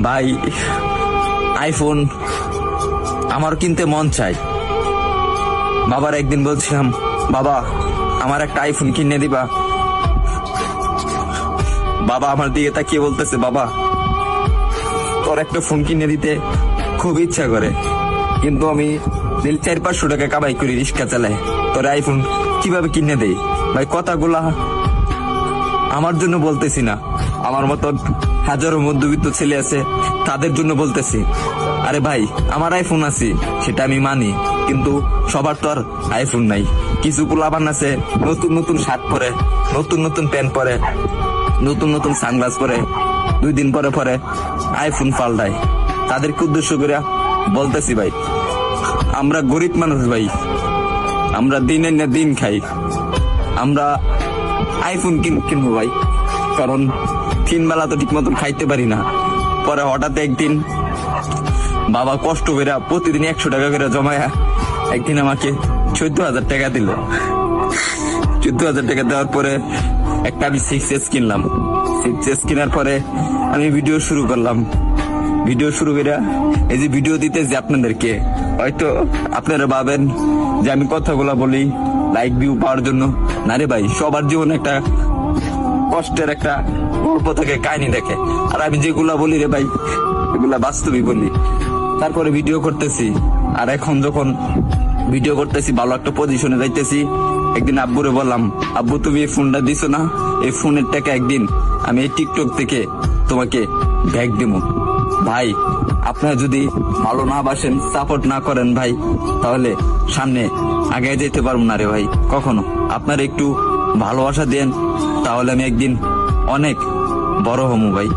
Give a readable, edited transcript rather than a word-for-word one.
ভাই আইফোন আমার কিনতে মন চাই। বাবার একদিন বলছিলাম, বাবা আমার একটা আইফোন কিনে দিবা। বাবা আমার দিকে তাকিয়ে বলতেছে, বাবা তোর একটা ফোন কিনে দিতে খুব ইচ্ছা করে, কিন্তু আমি 400-500 টাকা কামাই করি, রিক্সা চালাই, তোর আইফোন কিভাবে কিনে দেই? ভাই কথাগুলা আমার জন্য বলতেছি না, আমার মতন হাজারো মধ্যবিত্ত ছেলে আছে তাদের জন্য বলতেছি। আরে ভাই আমার আইফোন আছে সেটা আমি মানি, কিন্তু সবার তো আর আইফোন নাই। কিছু পোলাপান আছে নতুন নতুন শার্ট পরে, নতুন নতুন প্যান্ট পরে, নতুন নতুন সানগ্লাস পরে, 2 দিন পরে পরে আইফোন পাল্টায়। তাদেরকে উদ্দেশ্য করে বলতেছি, ভাই আমরা গরিব মানুষ ভাই, আমরা দিনের না দিন খাই, আমরা আইফোন কিনবো ভাই, কারণ 3 বেলা তো ঠিক মতন খাইতে পারি না। পরে হঠাৎ একদিন বাবা কষ্ট করে প্রতিদিন 100 টাকা করে জমায়া একদিন আমাকে 14,000 টাকা দিল। 14,000 টাকা দেওয়ার পরে একটা আমি 6S কিনলাম। 6S কেনার পরে আমি ভিডিও শুরু করলাম। ভিডিও শুরু করে এই যে ভিডিও দিতেছি আপনাদেরকে, হয়তো আপনারা ভাবেন যে আমি কথাগুলা বলি লাইক ভিউ পাওয়ার জন্য। না রে ভাই, সবার জীবনে একটা কষ্টের একটা গল্প থাকে, কাহিনী দেখে, আর আমি যেগুলা বলি রে ভাই এগুলা বাস্তবই বলি। তারপরে ভিডিও করতেছি, আর এখন যখন ভিডিও করতেছি ভালো একটা পজিশনে যাইতেছি, একদিন আব্বুরে বললাম, আব্বু তুমি এই ফোনটা দিছো না, এই ফোনের টাকা একদিন আমি এই টিকটক থেকে তোমাকে ব্যাগ দিব। ভাই আপনারা যদি ভালো না বাসেন, সাপোর্ট না করেন ভাই, তাহলে সামনে আগে যেতে পারবো না রে ভাই কখনো। আপনারা একটু ভালোবাসা দেন, তাহলে আমি একদিন অনেক বড় হমু ভাই।